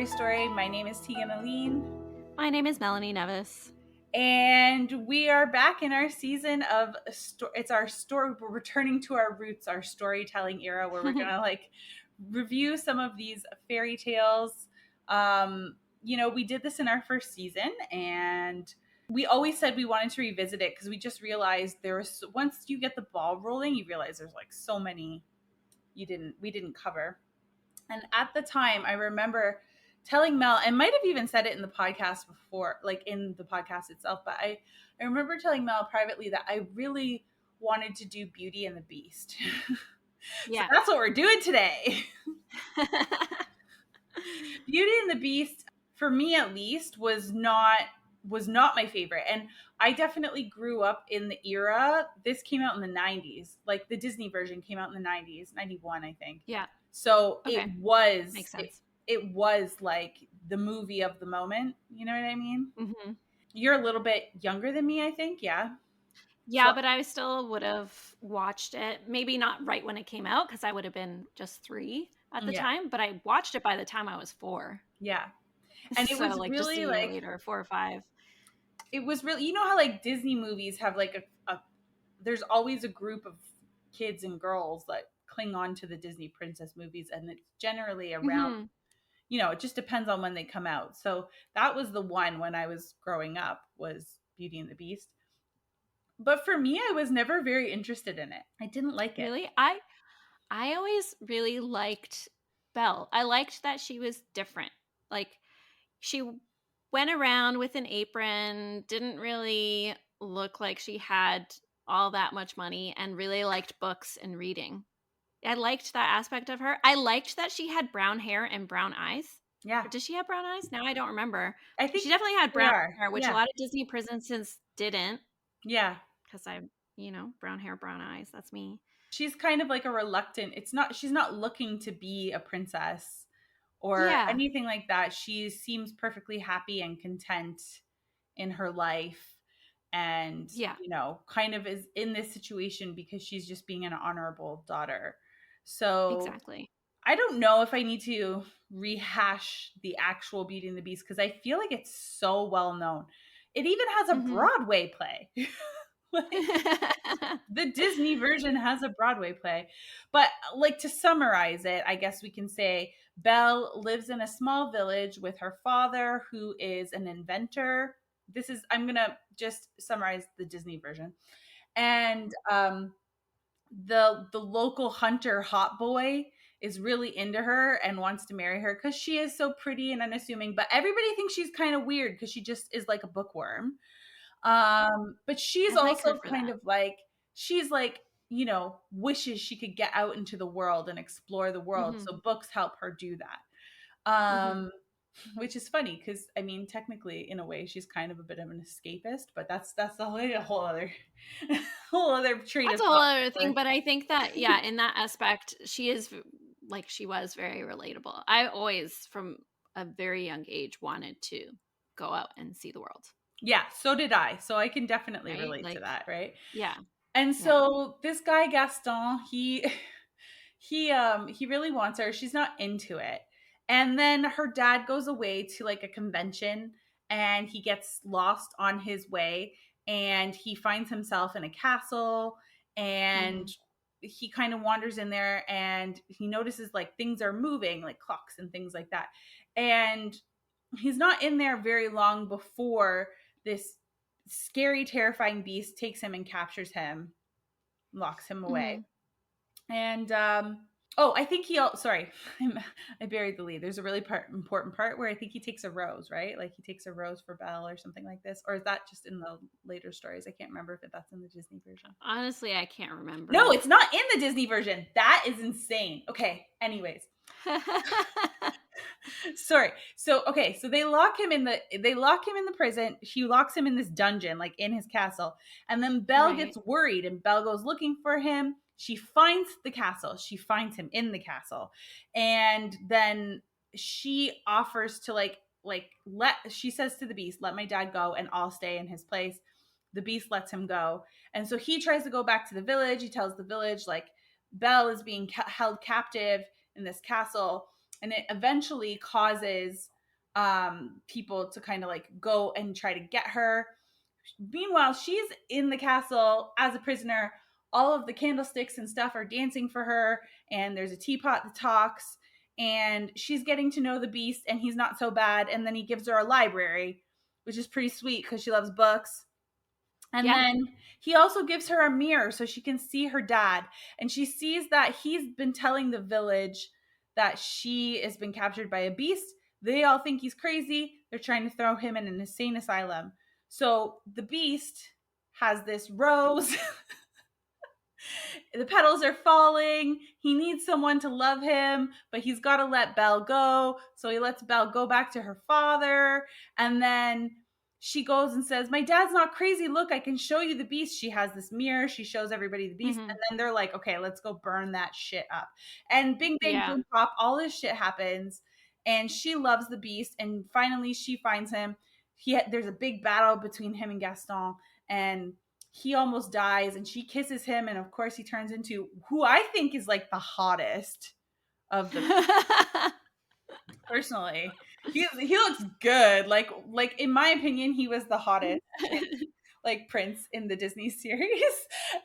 Story. My name is Tegan Aline. My name is Melanie Nevis. And we are back in our season of, it's our story, we're returning to our roots, our storytelling era, where we're going to review some of these fairy tales. We did this in our first season, and we always said we wanted to revisit it because we just realized once you get the ball rolling, you realize there's so many we didn't cover. And at the time, I remember telling Mel, and might have even said it in the podcast before, in the podcast itself, but I remember telling Mel privately that I really wanted to do Beauty and the Beast. Yeah. So that's what we're doing today. Beauty and the Beast, for me at least, was not my favorite. And I definitely grew up in the era. This came out in the 90s. The Disney version came out in the 90s, 91, I think. Yeah. So okay. It was, makes sense. It was the movie of the moment. You know what I mean? Mm-hmm. You're a little bit younger than me, I think. Yeah. Yeah, but I still would have watched it. Maybe not right when it came out, because I would have been just 3 at the time. But I watched it by the time I was 4. Yeah. And it was really just a year later, 4 or 5. It was really, how Disney movies have there's always a group of kids and girls that cling on to the Disney princess movies, and it's generally around, it just depends on when they come out. So that was the one when I was growing up, was Beauty and the Beast. But for me, I was never very interested in it. I didn't like it. Really? I always really liked Belle. I liked that she was different. She went around with an apron, didn't really look like she had all that much money, and really liked books and reading. I liked that aspect of her. I liked that she had brown hair and brown eyes. Yeah. Or did she have brown eyes? Now I don't remember. I think she definitely had brown hair, which a lot of Disney princesses didn't. Yeah. Because brown hair, brown eyes. That's me. She's kind of like a reluctant, she's not looking to be a princess or anything like that. She seems perfectly happy and content in her life, and kind of is in this situation because she's just being an honorable daughter. So exactly. I don't know if I need to rehash the actual Beauty and the Beast, because I feel like it's so well known. It even has a Broadway play. The Disney version has a Broadway play. But to summarize it, I guess we can say Belle lives in a small village with her father, who is an inventor. I'm going to just summarize the Disney version. And the local hunter hot boy is really into her and wants to marry her because she is so pretty and unassuming. But everybody thinks she's kind of weird because she just is like a bookworm. But she's also kind of she's wishes she could get out into the world and explore the world. So books help her do that. Which is funny because technically in a way she's kind of a bit of an escapist, but that's a whole other trait. That's a whole other thing. But I think that in that aspect she was very relatable. I always from a very young age wanted to go out and see the world. Yeah, so did I. So I can definitely relate to that, right? Yeah. And so this guy Gaston, he really wants her. She's not into it. And then her dad goes away to a convention, and he gets lost on his way, and he finds himself in a castle, and he kind of wanders in there, and he notices things are moving, like clocks and things like that. And he's not in there very long before this scary, terrifying beast takes him and captures him, locks him away. And I think I buried the lead. There's a really important part where I think he takes a rose, right? He takes a rose for Belle or something like this. Or is that just in the later stories? I can't remember if that's in the Disney version. Honestly, I can't remember. No, it's not in the Disney version. That is insane. Okay, anyways. Sorry. So they lock him in the prison. She locks him in this dungeon, in his castle. And then Belle gets worried, and Belle goes looking for him. She finds the castle. She finds him in the castle. And then she offers to she says to the beast, "Let my dad go and I'll stay in his place." The beast lets him go. And so he tries to go back to the village. He tells the village Belle is being held captive in this castle. and it eventually causes people to kind of like go and try to get her. Meanwhile, she's in the castle as a prisoner. All of the candlesticks and stuff are dancing for her, and there's a teapot that talks, and she's getting to know the beast, and he's not so bad. And then he gives her a library, which is pretty sweet because she loves books. And Yeah. then he also gives her a mirror so she can see her dad. And she sees that he's been telling the village that she has been captured by a beast. They all think he's crazy. They're trying to throw him in an insane asylum. So the beast has this rose. The petals are falling. He needs someone to love him, but he's got to let Belle go. So he lets Belle go back to her father. And then she goes and says, my dad's not crazy. Look, I can show you the beast. She has this mirror. She shows everybody the beast. Mm-hmm. And then they're like, okay, let's go burn that shit up. And bing, bang, Yeah. boom, pop, all this shit happens. And she loves the beast. And finally, she finds him. There's a big battle between him and Gaston. And he almost dies, and she kisses him, and of course he turns into who I think is like the hottest of the personally. He looks good. Like in my opinion, he was the hottest like prince in the Disney series.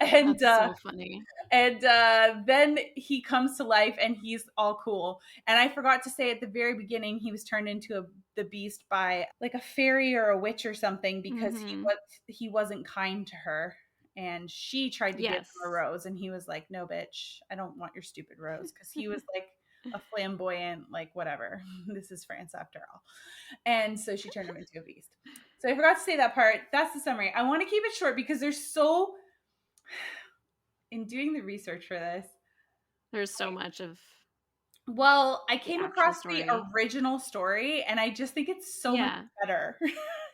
And That's so funny. then he comes to life and he's all cool. And I forgot to say at the very beginning, he was turned into the beast by like a fairy or a witch or something because Mm-hmm. he wasn't kind to her. And she tried to give Yes. him a rose, and he was like, no, bitch, I don't want your stupid rose. Because he was like a flamboyant, like, whatever. This is France after all. And so she turned him into a beast. So I forgot to say that part. That's the summary. I want to keep it short because there's so, in doing the research for this, There's so much of well, I the came actual across the story. original story and I just think it's so much Yeah. better.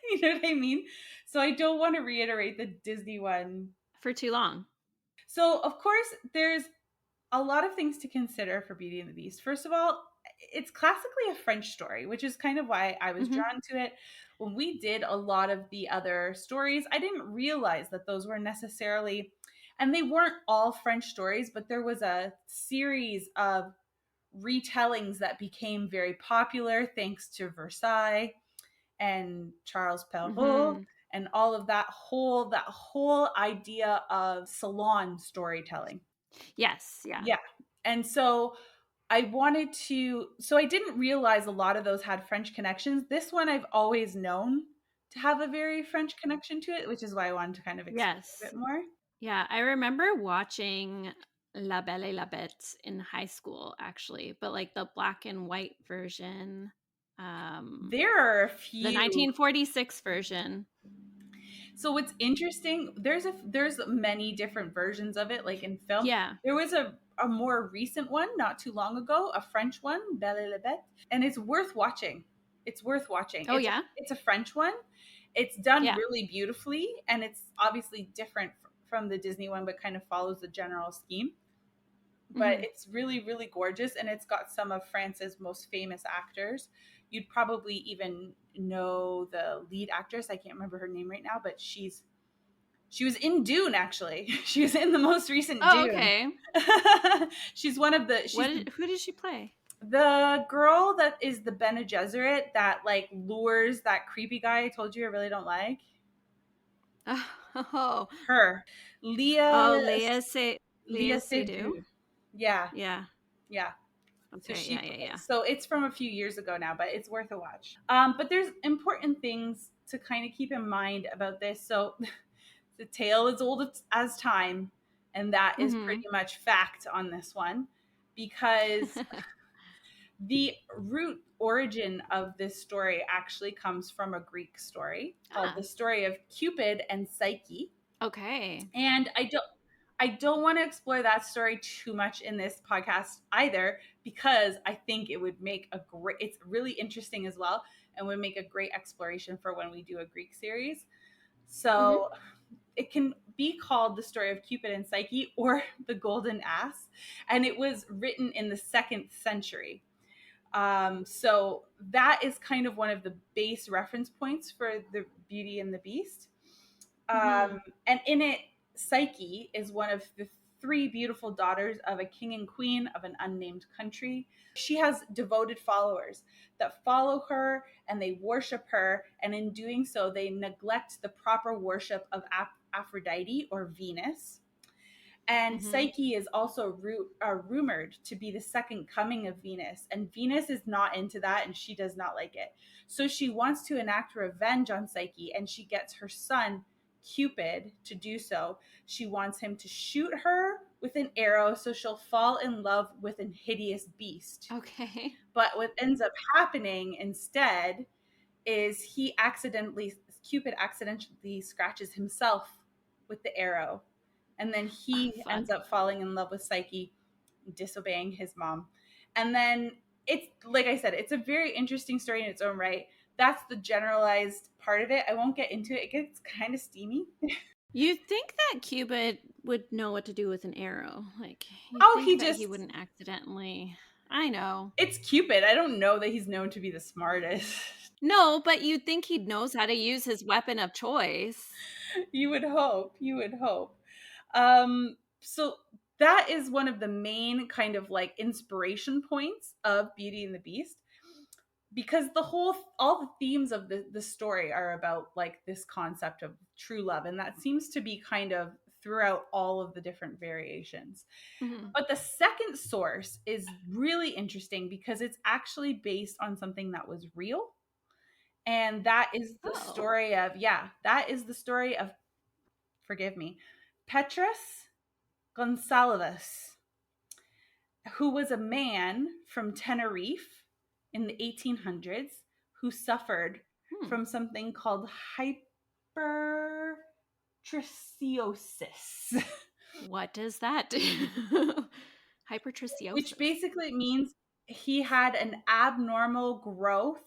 You know what I mean? So I don't want to reiterate the Disney one. For too long. So, of course, there's a lot of things to consider for Beauty and the Beast. First of all, it's classically a French story, which is kind of why I was Mm-hmm. drawn to it. When we did a lot of the other stories, I didn't realize that those were necessarily, and they weren't all French stories, but there was a series of retellings that became very popular thanks to Versailles and Charles Perrault Mm-hmm. and all of that whole idea of salon storytelling. Yes. Yeah. Yeah. And so I didn't realize a lot of those had French connections. This one I've always known to have a very French connection to it, which is why I wanted to kind of explain a Yes. bit more. Yeah. I remember watching La Belle et la Bête in high school, actually, but like the black and white version, There are a the few. 1946 version. So what's interesting, there's many different versions of it, like in film. Yeah. There was a more recent one not too long ago, a French one, Belle et la Bête, and it's worth watching. It's worth watching. Oh, yeah. It's a French one. It's done Yeah. really beautifully, and it's obviously different from the Disney one, but kind of follows the general scheme. But Mm-hmm. it's really, really gorgeous, and it's got some of France's most famous actors. You'd probably even know the lead actress. I can't remember her name right now, but she was in Dune, actually. She was in the most recent Oh, Dune. okay. She's one of the Who did she play? the girl that is the Bene Gesserit that like lures that creepy guy I told you I really don't like. Oh, Her. Leah oh, Leah Leah Seydoux. Seydoux. Yeah, Yeah. yeah. So Okay. Yeah. Yeah. Yeah. so it's from a few years ago now, but it's worth a watch. But there's important things to kind of keep in mind about this. So the tale is old as time, and that is Mm-hmm. pretty much fact on this one, because the root origin of this story actually comes from a Greek story called Ah. the story of Cupid and Psyche. Okay. And I don't want to explore that story too much in this podcast either, because I think it would make it's really interesting as well, and would make a great exploration for when we do a Greek series. Mm-hmm. So it can be called the story of Cupid and Psyche or the Golden Ass, and it was written in the 2nd century. So that is kind of one of the base reference points for the Beauty and the Beast. Mm-hmm. And in it, Psyche is one of the 3 beautiful daughters of a king and queen of an unnamed country. She has devoted followers that follow her and they worship her, and in doing so, they neglect the proper worship of Aphrodite or Venus. And Mm-hmm. Psyche is also rumored to be the second coming of Venus. And Venus is not into that and she does not like it. So she wants to enact revenge on Psyche and she gets her son, Cupid, to do so. She wants him to shoot her with an arrow so she'll fall in love with an hideous beast. Okay. But what ends up happening instead is Cupid accidentally scratches himself with the arrow. And then Oh, he ends fuck. up falling in love with Psyche, disobeying his mom. And then it's, like I said, it's a very interesting story in its own right. That's the generalized part of it. I won't get into it. It gets kind of steamy. You'd think that Cupid would know what to do with an arrow. Like, you'd Oh, think he that he just, wouldn't accidentally. I know. it's Cupid. I don't know that he's known to be the smartest. No, but you'd think he knows how to use his weapon of choice. You would hope. You would hope. So that is one of the main kind of like inspiration points of Beauty and the Beast, because all the themes of the story are about like this concept of true love, and that seems to be kind of throughout all of the different variations. Mhm. But the second source is really interesting because it's actually based on something that was real, and that is the Oh. story of, yeah, that is the story of, forgive me, Petrus Gonsalves, who was a man from Tenerife in the 1800s who suffered Hmm. from something called hypertrichosis, What does that do? which Hypertrichosis. basically means he had an abnormal growth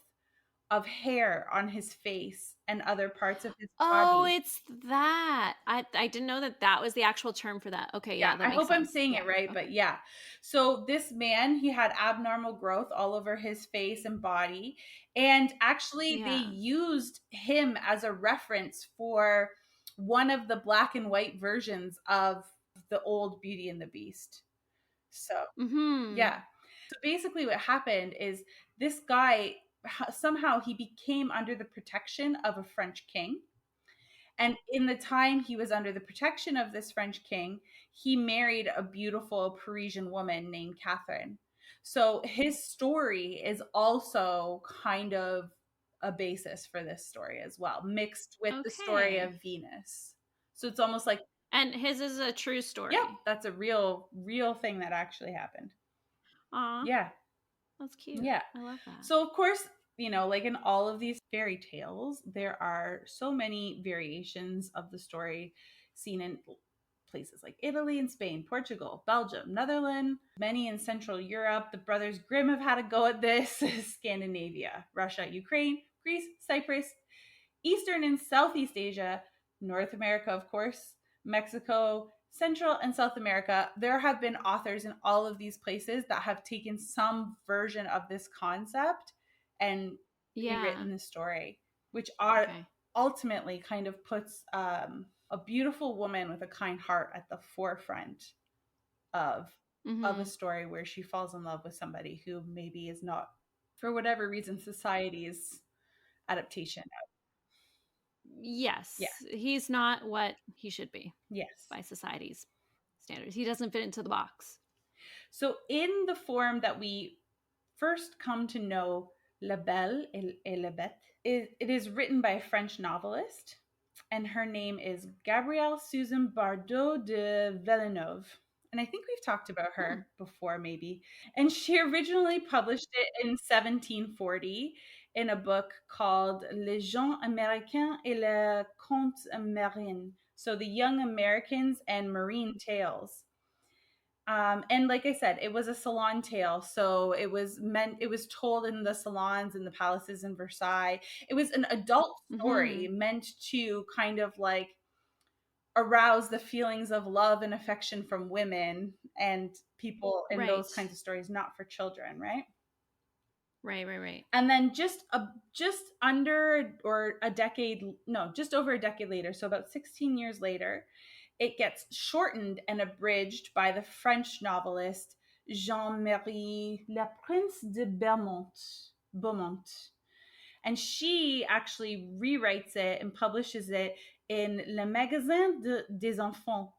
of hair on his face and other parts of his Oh, body. it's that. I didn't know that that was the actual term for that. Okay, Yeah, yeah, that I makes hope I'm sense. saying Yeah. it right, but Okay. yeah. So this man, he had abnormal growth all over his face and body, and actually they Yeah. used him as a reference for one of the black and white versions of the old Beauty and the Beast. So, Mhm. yeah. So basically what happened is this guy, somehow he became under the protection of a French king, and in the time he was under the protection of this French king, he married a beautiful Parisian woman named Catherine. So his story is also kind of a basis for this story as well, mixed with the story Okay. of Venus. So it's almost like, And his is a true yep, story. that's a real thing that actually happened. Aw, Yeah. that's cute. Yeah. I love that. So, of course, like in all of these fairy tales, there are so many variations of the story seen in places like Italy and Spain, Portugal, Belgium, Netherlands, many in Central Europe. The Brothers Grimm have had a go at this, Scandinavia, Russia, Ukraine, Greece, Cyprus, Eastern and Southeast Asia, North America, of course, Mexico, Central and South America. There have been authors in all of these places that have taken some version of this concept and Yeah. rewritten the story, which are Okay. ultimately kind of puts a beautiful woman with a kind heart at the forefront of a Mhm. story where she falls in love with somebody who maybe is not, for whatever reason, society's adaptation. Yeah. Yes, he's not what he should be Yes. by society's standards. He doesn't fit into the box. So, in the form that we first come to know La Belle et la Bête, it is written by a French novelist, and her name is Gabrielle-Suzanne de Villeneuve. And I think we've talked about Hmm. her before, maybe. And she originally published it in 1740 in a book called Les gens américains et les contes marins. So, the young Americans and marine tales. And like I said, it was a salon tale. So it was told in the salons and the palaces in Versailles. It was an adult story Mhm. meant to kind of like arouse the feelings of love and affection from women and people in those Right. kinds of stories, not for children, right? Right, right, right. And then just under or a decade, no, just over a decade later, so about 16 years later, it gets shortened and abridged by the French novelist Jean-Marie La Prince de Beaumont. And she actually rewrites it and publishes it in Le Magasin des Enfants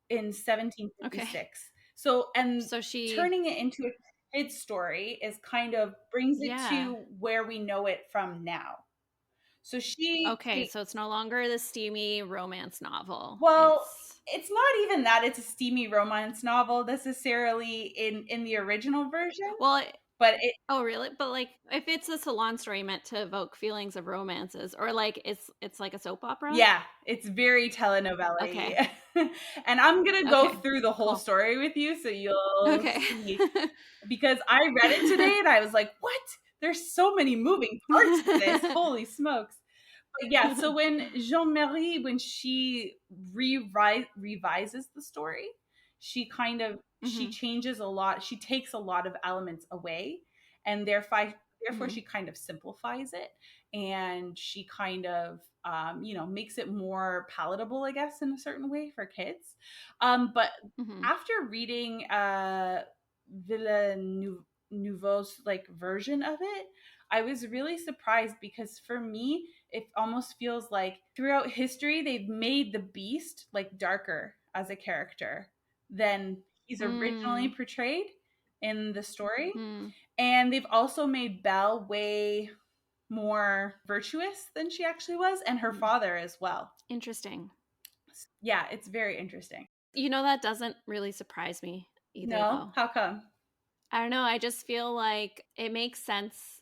in Okay. 1756. So, and So she turning it into a kid's story is kind of brings it yeah. to where we know it from now. So Okay, so it's no longer the steamy romance novel. well, It's it's not even that it's a steamy romance novel necessarily in the original version, well, but it oh, really? But, like, if it's a salon story meant to evoke feelings of romances or, like, it's like a soap opera? yeah, it's very Okay. telenovela-y. And I'm gonna go Okay. through the whole Cool. story with you so you'll Okay. see. Because I read it today and I was like, "What? There's so many moving parts to this. Holy smokes." But yeah, so when Jean-Marie, when she revises the story, she Mhm. changes a lot. She takes a lot of elements away, and therefore Mhm. she kind of simplifies it, and she kind of makes it more palatable, I guess, in a certain way for kids. But Mhm. after reading Villeneuve's like version of it, I was really surprised because for me, it almost feels like throughout history they've made the beast like darker as a character than he's originally Mm. portrayed in the story. Mm. And they've also made Belle way more virtuous than she actually was, and her Mm. father as well. Interesting. Yeah, it's very interesting. That doesn't really surprise me either, No? though. How come? I don't know, I just feel like it makes sense.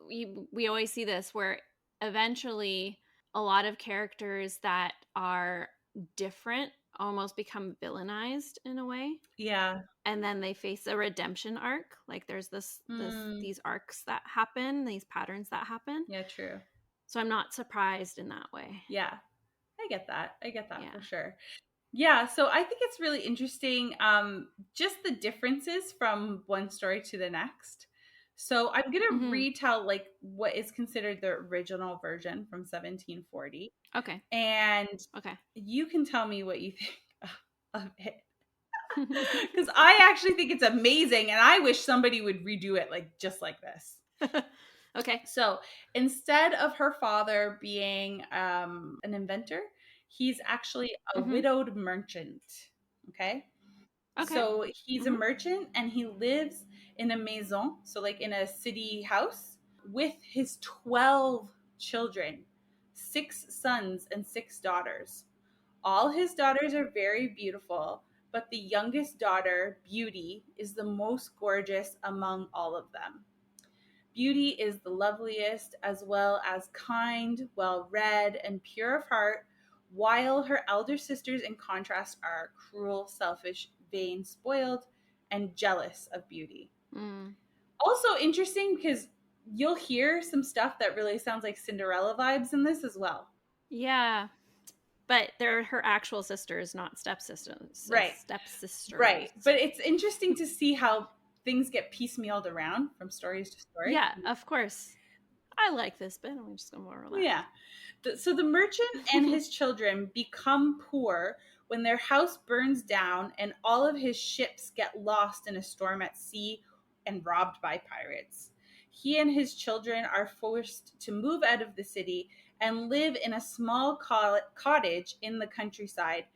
We always see this where eventually a lot of characters that are different almost become villainized in a way, Yeah. and then they face a redemption arc. Like there's Mm, these arcs that happen, these patterns that happen. yeah, true. So I'm not surprised in that way. Yeah. I get that. I get that for Yeah. sure. Yeah, so I think it's really interesting, just the differences from one story to the next. So I'm gonna Mhm. retell like what is considered the original version from 1740, Okay. and Okay. you can tell me what you think of it. Because I actually think it's amazing, and I wish somebody would redo it like just like this. Okay. So instead of her father being an inventor, he's actually a Mhm. widowed merchant. Okay. Okay. So he's a Mhm. merchant and he lives in a maison, so like in a city house, with his 12 children, 6 sons and 6 daughters. All his daughters are very beautiful, but the youngest daughter, Beauty, is the most gorgeous among all of them. Beauty is the loveliest, as well as kind, well read, and pure of heart, while her elder sisters, in contrast, are cruel, selfish, vain, spoiled, and jealous of Beauty. Mm. Also interesting because you'll hear some stuff that really sounds like Cinderella vibes in this as well. Yeah. But they're her actual sisters, not Right, right. stepsisters. But it's interesting to see how things get piecemealed around from stories to story. Yeah, of course. I like this bit. I'm just gonna relax. Yeah. So the merchant and his children become poor when their house burns down and all of his ships get lost in a storm at sea and robbed by pirates. He and his children are forced to move out of the city and live in a small cottage in the countryside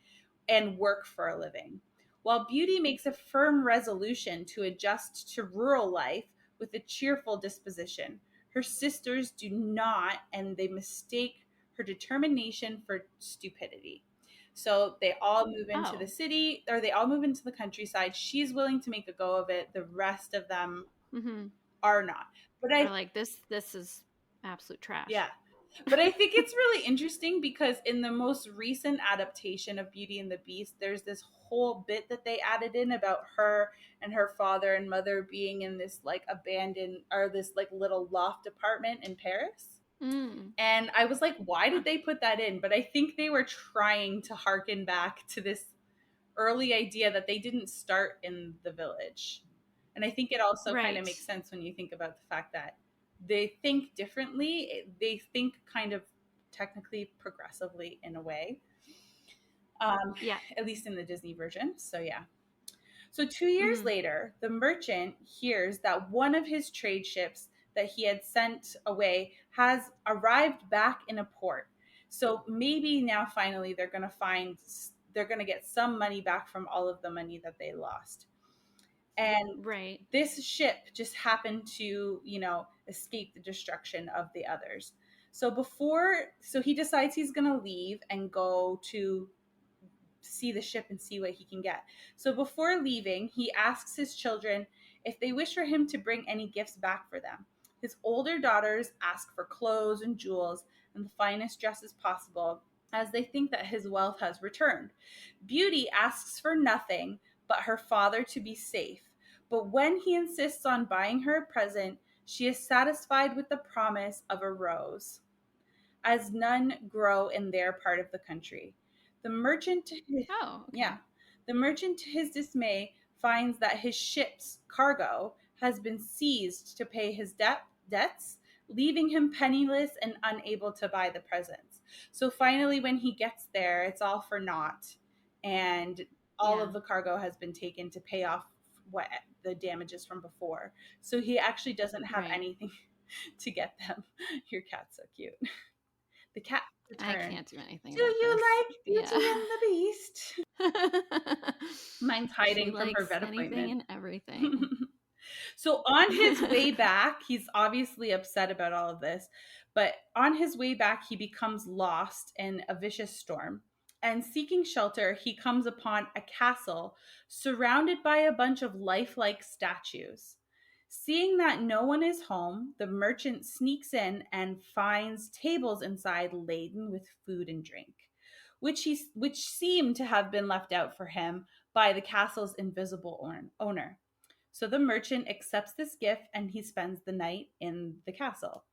and work for a living. While Beauty makes a firm resolution to adjust to rural life with a cheerful disposition, her sisters do not, and they mistake her determination for stupidity. So they all move into the Oh. city, or they all move into the countryside. She's willing to make a go of it. The rest of them Mhm. are not. But Or I like this is absolute Yeah. trash. But I think it's really interesting because in the most recent adaptation of Beauty and the Beast, there's this whole bit that they added in about her and her father and mother being in this like abandoned or this like little loft apartment in Paris. Mm. And I was like, why Huh. did they put that in? But I think they were trying to harken back to this early idea that they didn't start in the village. And I think it also kind of Right. makes sense when you think about the fact that they think differently. They think kind of technically progressively in a way. um, Yeah. at least in the Disney version. So, yeah. So 2 years Mhm. later, the merchant hears that one of his trade ships that he had sent away has arrived back in a port. So maybe now finally they're going to get some money back from all of the money that they lost. And Right. this ship just happened to, escape the destruction of the others. So he decides he's going to leave and go to see the ship and see what he can get. So before leaving, he asks his children if they wish for him to bring any gifts back for them. His older daughters ask for clothes and jewels and the finest dresses possible, as they think that his wealth has returned. Beauty asks for nothing but her father to be safe. But when he insists on buying her a present, she is satisfied with the promise of a rose, as none grow in their part of the country. The merchant, Oh, yeah, okay. the merchant, to his dismay, finds that his ship's cargo has been seized to pay his debts, leaving him penniless and unable to buy the presents. So finally, when he gets there, it's all for naught, and all Yeah. of the cargo has been taken to pay off what the damages from before. So he actually doesn't have Right. anything to get them. Your cat's so cute. The cat I return. can't do anything Do about you this. like Yeah. Beauty and the Beast? Mine's She hiding from her likes vet anything appointment. and everything. So on his way back, he's obviously upset about all of this, but on his way back, he becomes lost in a vicious storm. And seeking shelter, he comes upon a castle surrounded by a bunch of lifelike statues. Seeing that no one is home, the merchant sneaks in and finds tables inside laden with food and drink, which seem to have been left out for him by the castle's invisible owner. So the merchant accepts this gift and he spends the night in the castle.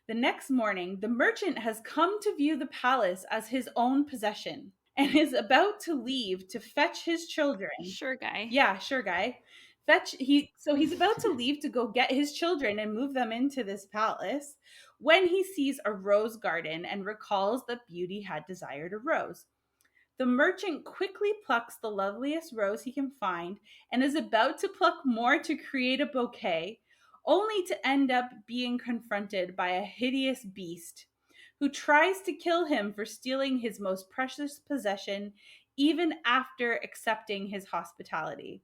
The next morning, the merchant has come to view the palace as his own possession and is about to leave to fetch his children. Sure guy. Yeah, sure, guy. He's about to leave to go get his children and move them into this palace when he sees a rose garden and recalls that Beauty had desired a rose. The merchant quickly plucks the loveliest rose he can find and is about to pluck more to create a bouquet, only to end up being confronted by a hideous beast who tries to kill him for stealing his most precious possession, even after accepting his hospitality.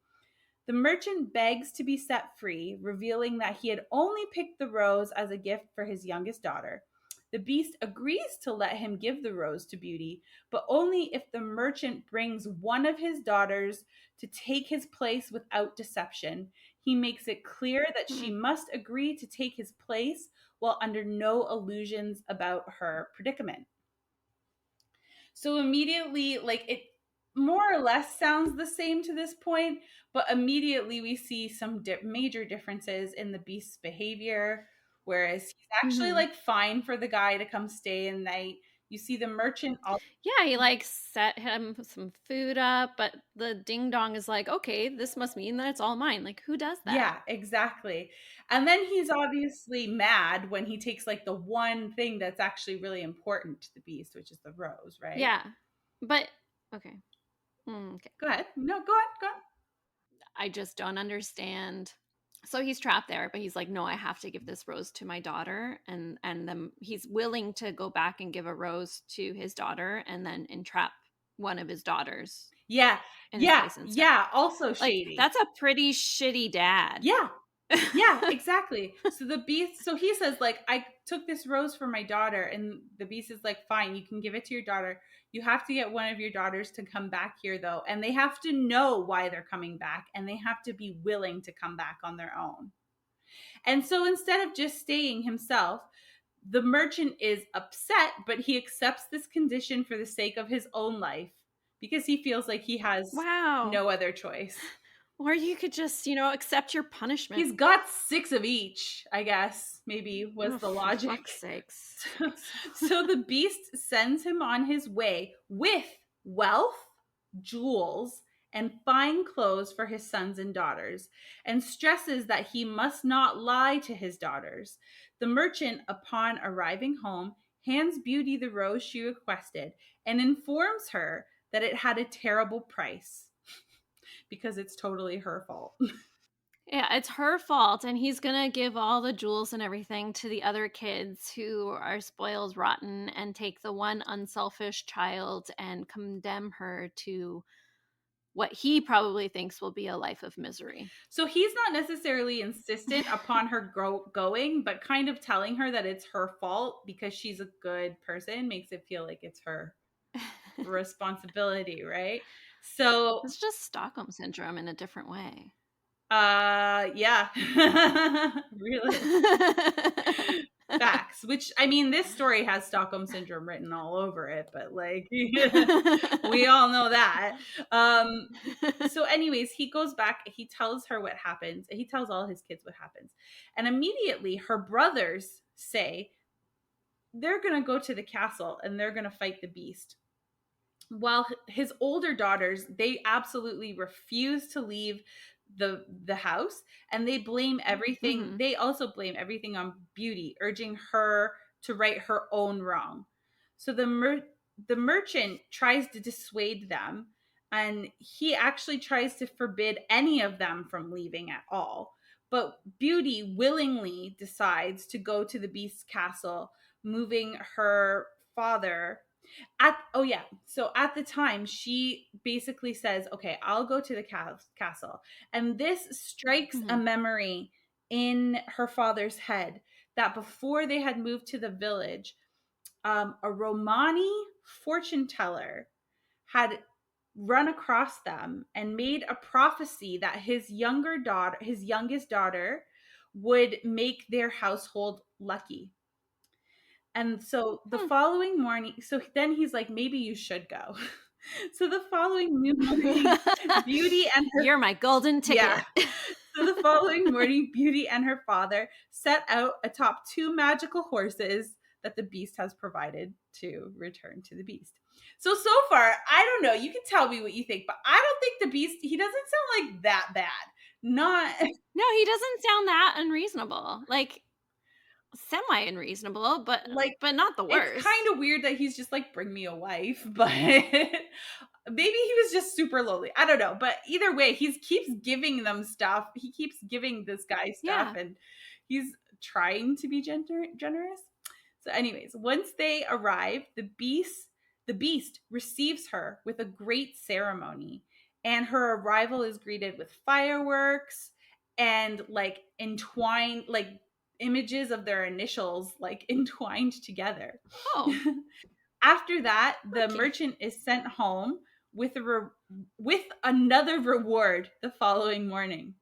The merchant begs to be set free, revealing that he had only picked the rose as a gift for his youngest daughter. The beast agrees to let him give the rose to Beauty, but only if the merchant brings one of his daughters to take his place without deception. He makes it clear that she Hmm. must agree to take his place while under no illusions about her predicament. So immediately, like, it more or less sounds the same to this point, but immediately we see some major differences in the beast's behavior. Whereas he's actually Hmm. like fine for the guy to come stay in night. You see the merchant also. Yeah, he like set him some food up, but the ding dong is like, okay, this must mean that it's all mine. Like, who does that? Yeah, exactly. And then he's obviously mad when he takes like the one thing that's actually really important to the beast, which is the rose, right? Yeah. But okay. Okay. Go ahead. No, go on, go on. I just don't understand. So he's trapped there, but he's like, no, I have to give this rose to my daughter, and then he's willing to go back and give a rose to his daughter, and then entrap one of his daughters Yeah, in his yeah, place instead. yeah. Also Like shady. that's a pretty shitty dad. Yeah, yeah, exactly. So the beast, so he says, like, I took this rose for my daughter, and the beast is like, fine, you can give it to your daughter. You have to get one of your daughters to come back here, though, and they have to know why they're coming back, and they have to be willing to come back on their own. And so instead of just staying himself, the merchant is upset, but he accepts this condition for the sake of his own life because he feels like he has Wow. no other choice. Or you could just, accept your punishment. He's got 6 of each, I guess, maybe was Oh, the for logic. fuck's sakes. So the beast sends him on his way with wealth, jewels, and fine clothes for his sons and daughters, and stresses that he must not lie to his daughters. The merchant, upon arriving home, hands Beauty the rose she requested and informs her that it had a terrible price because it's totally her fault. Yeah, it's her fault, and he's gonna give all the jewels and everything to the other kids who are spoiled rotten and take the one unselfish child and condemn her to what he probably thinks will be a life of misery. So he's not necessarily insistent upon her going, but kind of telling her that it's her fault because she's a good person makes it feel like it's her responsibility, right? So It's just Stockholm syndrome in a different way. yeah. Really. Facts, which I mean, this story has Stockholm syndrome written all over it, but like we all know that. So anyways, he goes back, he tells her what happens. He tells all his kids what happens. And immediately her brothers say they're going to go to the castle and they're going to fight the beast. While his older daughters, they absolutely refuse to leave the house, and they blame everything. Mhm. They also blame everything on Beauty, urging her to right her own wrong. So the merchant tries to dissuade them, and he actually tries to forbid any of them from leaving at all. But Beauty willingly decides to go to the beast's castle, moving her father so at the time she basically says, okay, I'll go to the castle, and this strikes a Mhm. memory in her father's head that before they had moved to the village, a Romani fortune teller had run across them and made a prophecy that his youngest daughter would make their household lucky. And so the Hmm. following morning, so then he's like, maybe you should go. So the following morning, Beauty and her, You're my golden yeah. ticket. So the following morning, Beauty and her father set out atop two magical horses that the beast has provided to return to the beast. So far, I don't know. You can tell me what you think, but I don't think the beast, he doesn't sound like that bad. Not No, he doesn't sound that unreasonable. Like, semi unreasonable, like but not the it's worst. kind of weird that he's just like, bring me a wife, but maybe he was just super lonely. I don't know. But either way, he keeps giving them stuff. He keeps giving this guy stuff, Yeah. and he's trying to be generous. So, anyways, once they arrive, the beast receives her with a great ceremony, and her arrival is greeted with fireworks and like entwined, like images of their initials like entwined together. Oh, After that, how the cute. merchant is sent home with with another reward the following morning.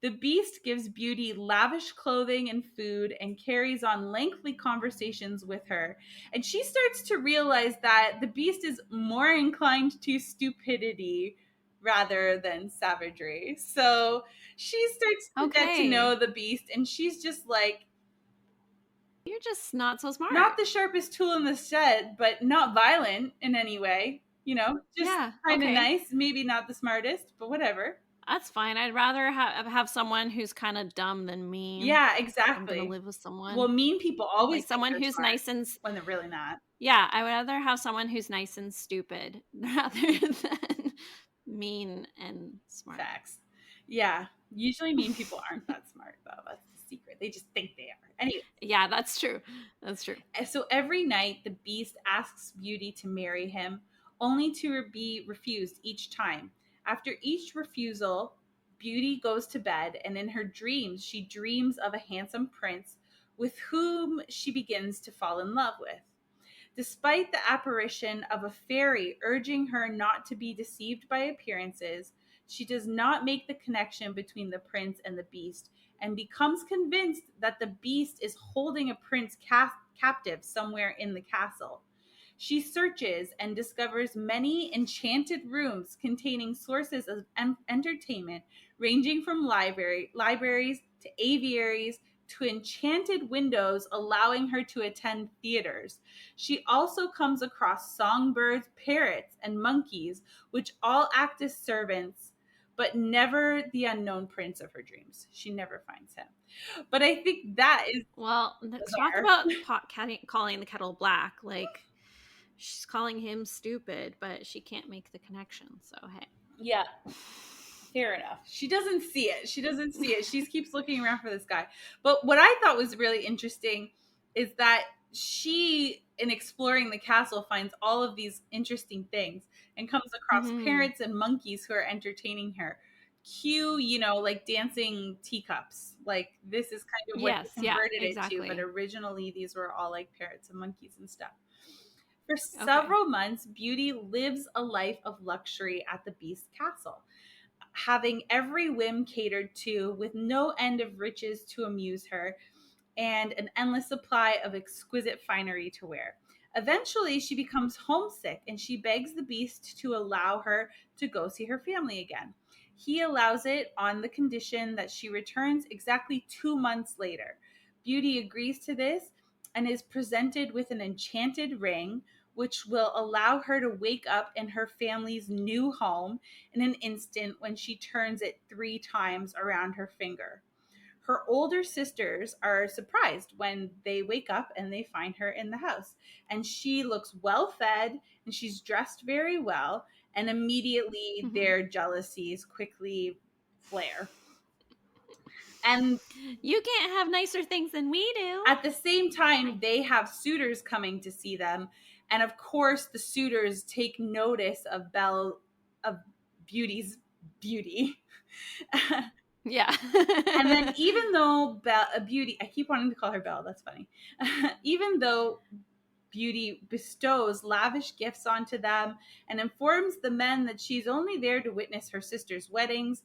The beast gives Beauty lavish clothing and food and carries on lengthy conversations with her. And she starts to realize that the beast is more inclined to stupidity rather than savagery. So she starts to get to know Okay. the beast, and she's just like, You're just not so not smart. the sharpest tool in the shed, but not violent in any way. Just Yeah, kind of okay. nice. Maybe not the smartest, but whatever. That's fine. I'd rather have someone who's kind of dumb than mean Yeah, if I'm gonna exactly. live with Well, someone. mean people always Like think someone they're who's smart nice and when they're really not. yeah, I would rather have someone who's nice and stupid rather than mean and smart. Facts. Yeah. Usually mean people aren't that smart, though. That's the secret. They just think they are. Anyway, Yeah, that's true. That's true. so every night the beast asks Beauty to marry him, only to be refused each time. After each refusal, Beauty goes to bed, and in her dreams, she dreams of a handsome prince with whom she begins to fall in love with. Despite the apparition of a fairy urging her not to be deceived by appearances, she does not make the connection between the prince and the beast and becomes convinced that the beast is holding a prince captive somewhere in the castle. She searches and discovers many enchanted rooms containing sources of entertainment ranging from libraries to aviaries to enchanted windows allowing her to attend theaters. She also comes across songbirds, parrots, and monkeys, which all act as servants, but never the unknown prince of her dreams. She never finds him. But I think that is Well, talk bizarre. about calling the kettle black. Like she's calling him stupid, but she can't make the connection. So hey. Yeah, fair enough. She doesn't see it. She doesn't see it. She keeps looking around for this guy. But what I thought was really interesting is that she, in exploring the castle, finds all of these interesting things and comes across Mm-hmm. parrots and monkeys who are entertaining her. Cue, like dancing teacups. Like this is kind of what they Yes, yeah, converted it to, but exactly. originally these were all like parrots and monkeys and stuff. For Okay. several months, Beauty lives a life of luxury at the Beast Castle, having every whim catered to, with no end of riches to amuse her, and an endless supply of exquisite finery to wear. Eventually, she becomes homesick and she begs the Beast to allow her to go see her family again. He allows it on the condition that she returns exactly 2 months later. Beauty agrees to this and is presented with an enchanted ring, which will allow her to wake up in her family's new home in an instant when she turns it 3 times around her finger. Her older sisters are surprised when they wake up and they find her in the house. And she looks well fed and she's dressed very well. And immediately Mm-hmm. their jealousies quickly flare. And You can't have nicer things than we do. at the same time, Hi. they have suitors coming to see them. And of course, the suitors take notice of of Beauty's beauty. Yeah. And then even though Beauty, I keep wanting to call her Belle, that's funny. Even though Beauty bestows lavish gifts onto them and informs the men that she's only there to witness her sister's weddings,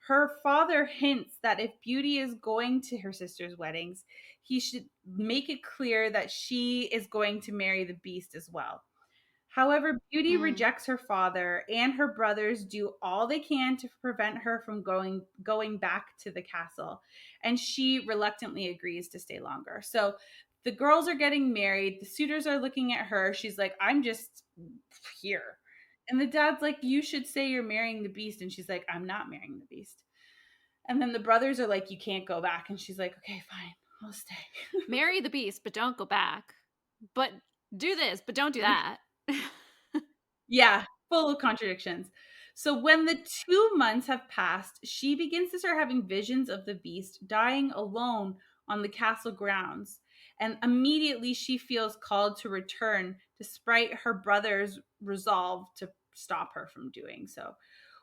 her father hints that if Beauty is going to her sister's weddings, he should make it clear that she is going to marry the Beast as well. However, Beauty Mm. rejects her father, and her brothers do all they can to prevent her from going back to the castle, and she reluctantly agrees to stay longer. So the girls are getting married, the suitors are looking at her. She's like, "I'm just here." And the dad's like, "You should say you're marrying the Beast." And she's like, "I'm not marrying the Beast." And then the brothers are like, "You can't go back." And she's like, "Okay, fine. I'll stay." Marry the beast, but don't go back. But do this, but don't do that. Yeah, full of contradictions. So when the 2 months have passed, she begins to start having visions of the Beast dying alone on the castle grounds. And immediately she feels called to return, despite her brother's resolve to stop her from doing so.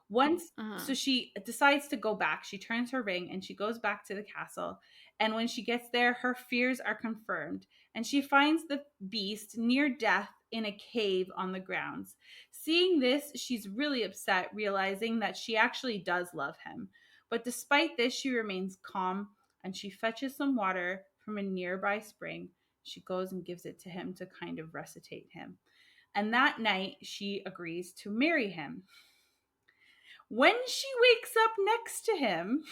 Once, Uh-huh. so she decides to go back. She turns her ring and she goes back to the castle. And when she gets there, her fears are confirmed. And she finds the Beast near death in a cave on the grounds. Seeing this, she's really upset, realizing that she actually does love him. But despite this, she remains calm and she fetches some water from a nearby spring. She goes and gives it to him to kind of resuscitate him. And that night, she agrees to marry him. When she wakes up next to him,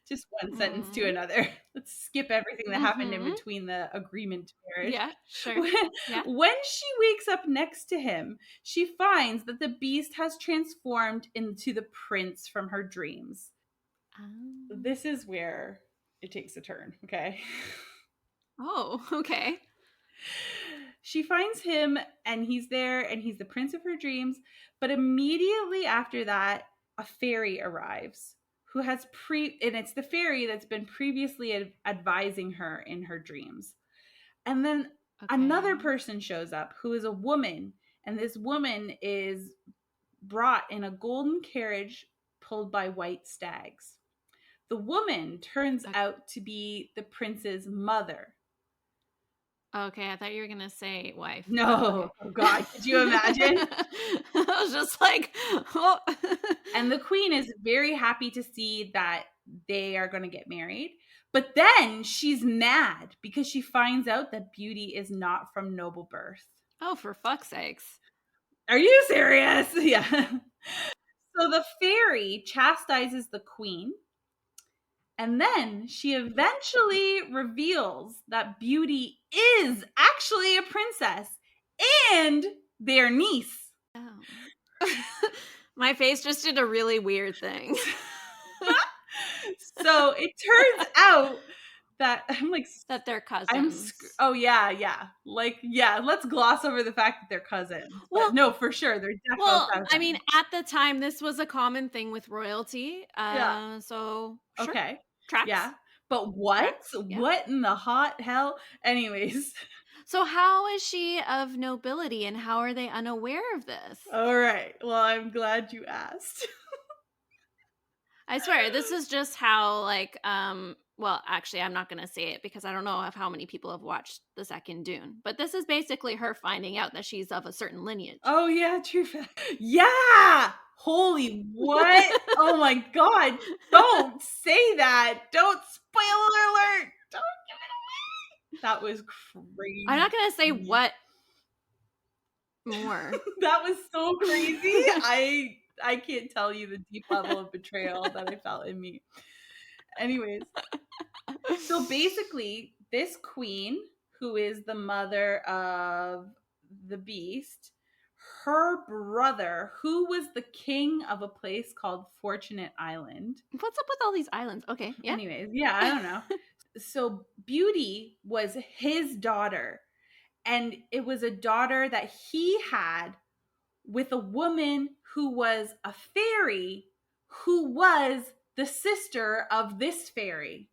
just one sentence to Mm-hmm. another. Let's skip everything that happened in Mm-hmm. between the agreement to marriage. Yeah, sure. When, Yeah. when she wakes up next to him, she finds that the Beast has transformed into the prince from her dreams. This is where it takes a turn, okay? Oh, okay. She finds him and he's there and he's the prince of her dreams, but immediately after that, a fairy arrives who has and it's the fairy that's been previously advising her in her dreams. And then another Okay. person shows up who is a woman, and this woman is brought in a golden carriage pulled by white stags. The woman turns out to be the prince's mother. Okay, I thought you were gonna say wife, but No, okay. oh God, could you imagine? I was just like, oh. And the queen is very happy to see that they are going to get married. But then she's mad because she finds out that Beauty is not from noble birth. Oh, for fuck's sakes. Are you serious? Yeah. So the fairy chastises the queen. And then she eventually reveals that Beauty is actually a princess and their niece. Oh. My face just did a really weird thing. So it turns out that I'm like, That they're I'm cousins. oh yeah. Like, yeah, let's gloss over the fact that they're cousins. But Well no, for sure, they're definitely well, I mean, cousins. at the time, this was a common thing with royalty, Yeah. so sure. Okay. Tracks. Yeah. But what? Tracks, yeah. What in the hot hell? Anyways. So how is she of nobility, and how are they unaware of this? All right. Well, I'm glad you asked. I swear, this is just how, like, well, actually, I'm not gonna say it because I don't know of how many people have watched the second Dune, but this is basically her finding out that she's of a certain lineage. Oh yeah, true fact. Yeah! Holy what? Oh my god. Don't say that. Don't spoiler alert. Don't give it away. That was I'm not gonna say crazy. what more. That was so crazy. I can't tell you the deep level of betrayal that I felt in me. Anyways, so basically, this queen, who is the mother of the beast, her brother, who was the king of a place called Fortunate Island. What's up with all these islands? Okay, yeah. Anyways, yeah, I don't know. So Beauty was his daughter, and it was a daughter that he had with a woman who was a fairy who was the sister of this fairy.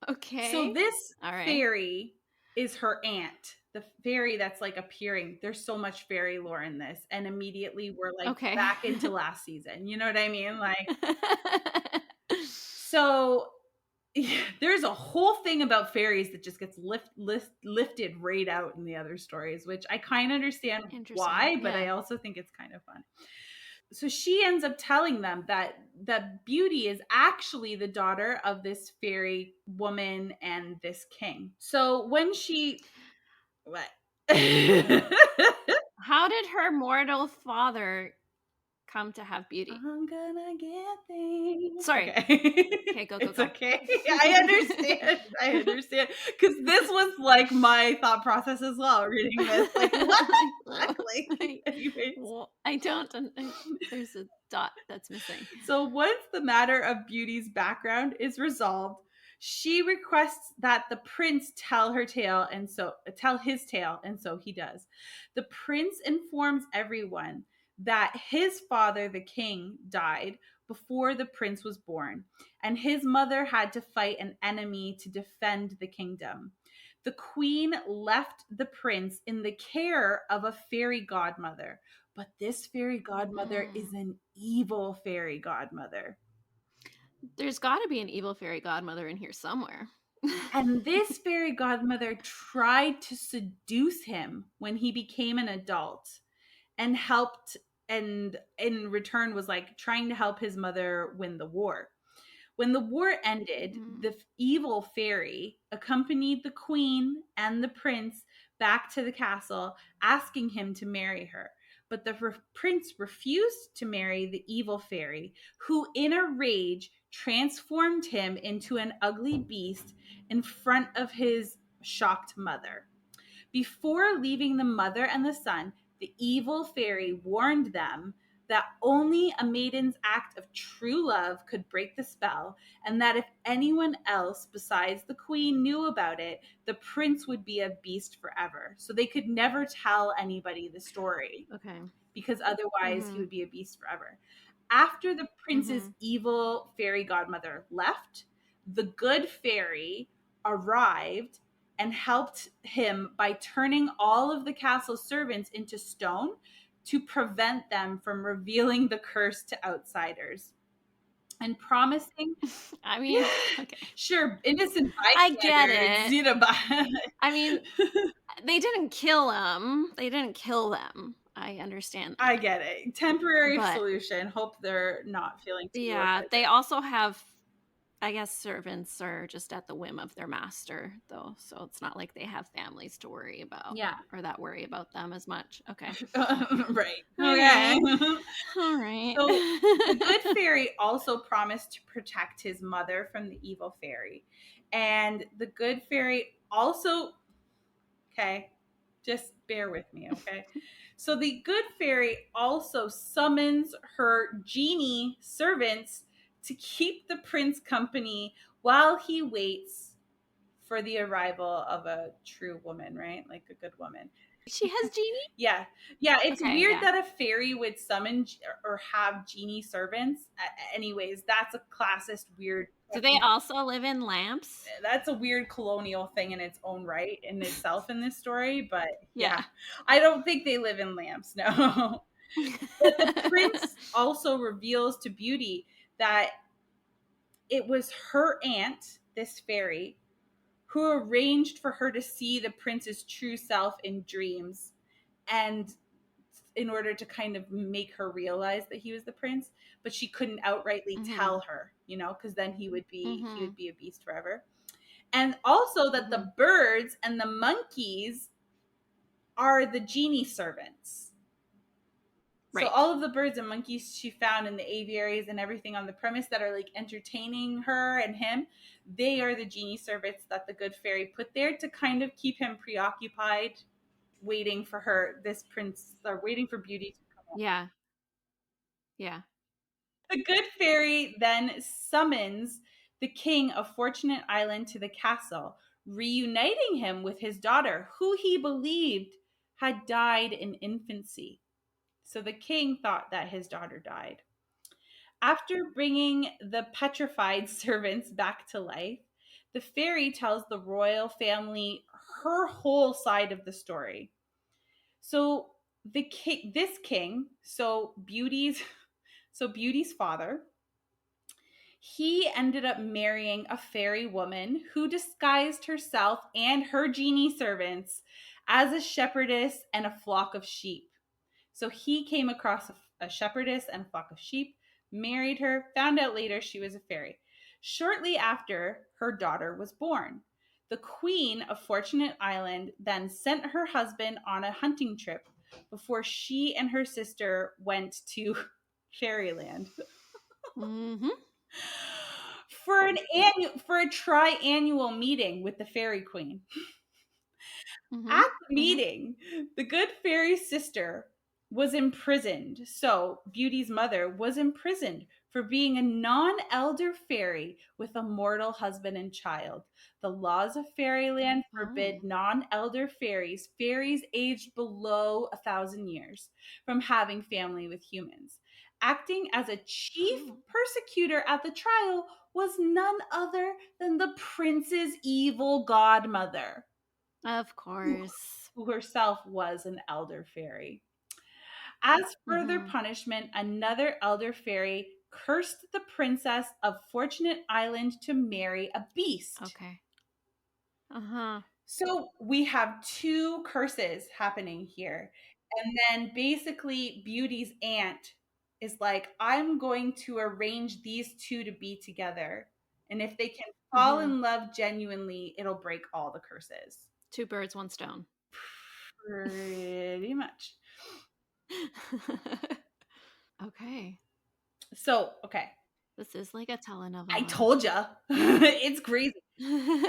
So Okay. this All right. fairy is her aunt, the fairy that's like appearing. There's so much fairy lore in this, and immediately we're like Okay. back into last season. You know what I mean? Like, so yeah, there's a whole thing about fairies that just gets lifted right out in the other stories, which I kind of understand Interesting. why, but I Yeah. also think it's kind of fun. So she ends up telling them that Beauty is actually the daughter of this fairy woman and this king. So when she what? How did her mortal father come to have beauty? I'm gonna get things. Sorry. Okay. Okay, go, go, It's go. okay. I understand. I understand. Because this was like my thought process as well, reading this. Like, what exactly? Anyways. Well, I don't. There's a dot that's missing. So once the matter of Beauty's background is resolved, she requests that the prince tell his tale, and so he does. The prince informs everyone that his father, the king, died before the prince was born, and his mother had to fight an enemy to defend the kingdom. The queen left the prince in the care of a fairy godmother, but this fairy godmother is Mm. an evil fairy godmother. There's got to be an evil fairy godmother in here somewhere. And this fairy godmother tried to seduce him when he became an adult and helped, and in return was like trying to help his mother win the war. When the war ended, Mm. the evil fairy accompanied the queen and the prince back to the castle, asking him to marry her. But the prince refused to marry the evil fairy, who, in a rage, transformed him into an ugly beast in front of his shocked mother. Before leaving the mother and the son, the evil fairy warned them that only a maiden's act of true love could break the spell, and that if anyone else besides the queen knew about it, the prince would be a beast forever. So they could never tell anybody the story, Okay. because otherwise he Mm-hmm. would be a beast forever. After the prince's Mm-hmm. evil fairy godmother left, the good fairy arrived and helped him by turning all of the castle servants into stone to prevent them from revealing the curse to outsiders and promising. I mean, okay. Sure, innocent I get bystanders, it. you know, I mean, they didn't kill him. They didn't kill them. I understand I that. get it. Temporary But solution. Hope they're not feeling too yeah, they offended. also have, I guess, servants are just at the whim of their master, though. So it's not like they have families to worry about Yeah. or that worry about them as much. Okay. Right. Okay. Okay. All right. So the good fairy also promised to protect his mother from the evil fairy. And the good fairy also, okay, just bear with me, okay? So the good fairy also summons her genie servants to keep the prince company while he waits for the arrival of a true woman, right? Like a good woman. She has genie? Yeah. Yeah, it's Okay, weird yeah. that a fairy would summon or have genie servants. Anyways, that's a classist weird Do they also live in lamps? that's a weird colonial thing in its own right in itself in this story, but Yeah. yeah. I don't think they live in lamps, no. But the prince also reveals to Beauty that it was her aunt, this fairy, who arranged for her to see the prince's true self in dreams, and in order to kind of make her realize that he was the prince, but she couldn't outrightly Mhm. tell her, because then he would Mhm. be a beast forever. And also that Mhm. the birds and the monkeys are the genie servants. So Right. all of the birds and monkeys she found in the aviaries and everything on the premise that are like entertaining her and him, they are the genie servants that the good fairy put there to kind of keep him preoccupied, waiting for this prince, or waiting for Beauty to come home. Yeah. Yeah. The good fairy then summons the king of Fortunate Island to the castle, reuniting him with his daughter, who he believed had died in infancy. So the king thought that his daughter died. After bringing the petrified servants back to life, the fairy tells the royal family her whole side of the story. So this king, Beauty's father, he ended up marrying a fairy woman who disguised herself and her genie servants as a shepherdess and a flock of sheep. So he came across a shepherdess and a flock of sheep, married her, found out later she was a fairy. Shortly after, her daughter was born. The queen of Fortunate Island then sent her husband on a hunting trip before she and her sister went to fairyland Mhm. for a triannual meeting with the fairy queen. At Mhm. the Mhm. meeting, the good fairy's sister was imprisoned. So, Beauty's mother was imprisoned for being a non elder fairy with a mortal husband and child. The laws of fairyland forbid Oh. non elder fairies aged below 1,000 years, from having family with humans. Acting as a chief Oh. persecutor at the trial was none other than the prince's evil godmother, Of who, course. who herself was an elder fairy. As further Mhm. punishment, another elder fairy cursed the princess of Fortunate Island to marry a beast. Okay. Uh-huh. So we have two curses happening here. And then basically, Beauty's aunt is like, I'm going to arrange these two to be together. And if they can fall Mhm. in love genuinely, it'll break all the curses. Two birds, one stone. Pretty much. Okay. So, okay. This is like a I telenovela. told ya. It's crazy.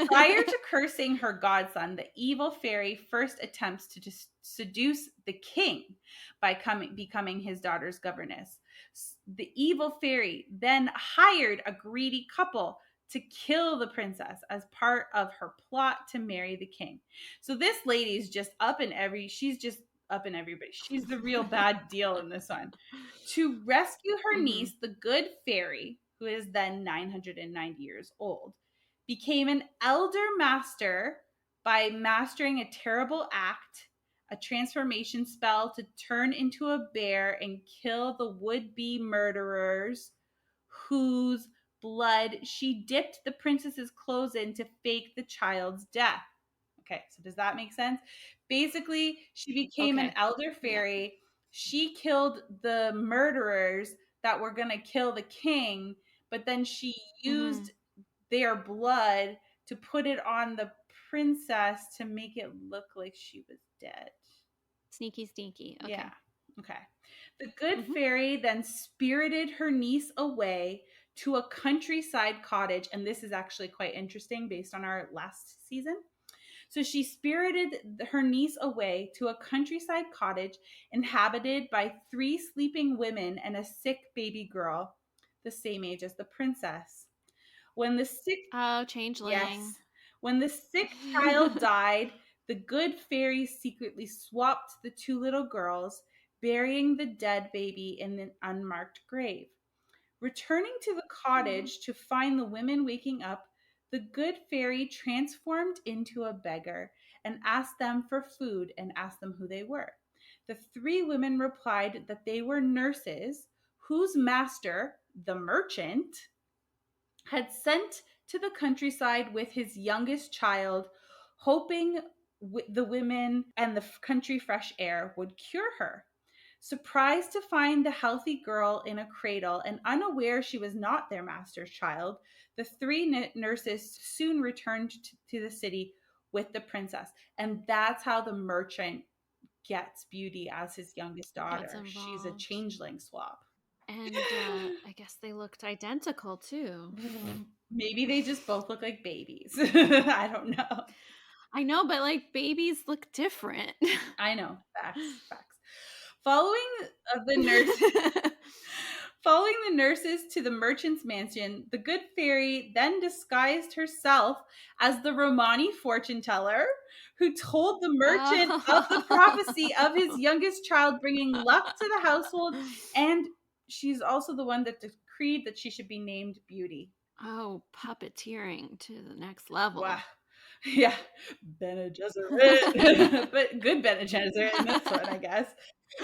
Prior to cursing her godson, the evil fairy first attempts to seduce the king by becoming his daughter's governess. The evil fairy then hired a greedy couple to kill the princess as part of her plot to marry the king. So this lady's just up in she's just up in everybody. She's the real bad deal in this one. To rescue her Mhm. niece, the good fairy, who is then 990 years old, became an elder master by mastering a terrible act, a transformation spell to turn into a bear and kill the would be murderers whose blood she dipped the princess's clothes in to fake the child's death. Okay, so does that make sense? Basically, she became an Okay. elder Yeah. fairy. She killed the murderers that were going to kill the king, but then she used Mhm. their blood to put it on the princess to make it look like she was dead. Sneaky, sneaky. Yeah. Okay. Okay. The good Mhm. fairy then spirited her niece away to a countryside cottage. And this is actually quite interesting based on our last season. So she spirited her niece away to a countryside cottage inhabited by three sleeping women and a sick baby girl, the same age as the princess. When the sick Oh, changeling. Yes. When the sick child died, the good fairy secretly swapped the two little girls, burying the dead baby in an unmarked grave. Returning to the Aw. cottage to find the women waking up, the good fairy transformed into a beggar and asked them for food and asked them who they were. The three women replied that they were nurses whose master, the merchant, had sent to the countryside with his youngest child, hoping the women and the country fresh air would cure her. Surprised to find the healthy girl in a cradle and unaware she was not their master's child, the three nurses soon returned to the city with the princess. And that's how the merchant gets Beauty as his youngest Gets daughter. She's a involved. changeling swap. And I guess they looked identical too. Maybe they just both look like babies. I don't know. I know, but like babies look different. I know. Facts. Facts. Following the nurse Following the nurses to the merchant's mansion, the good fairy then disguised herself as the Romani fortune teller who told the merchant of the prophecy of his Oh. youngest child bringing luck to the household, and she's also the one that decreed that she should be named Beauty. Oh, puppeteering to the next Wow. level. Yeah, Bene Gesserit, but good Bene Gesserit in this one, I guess.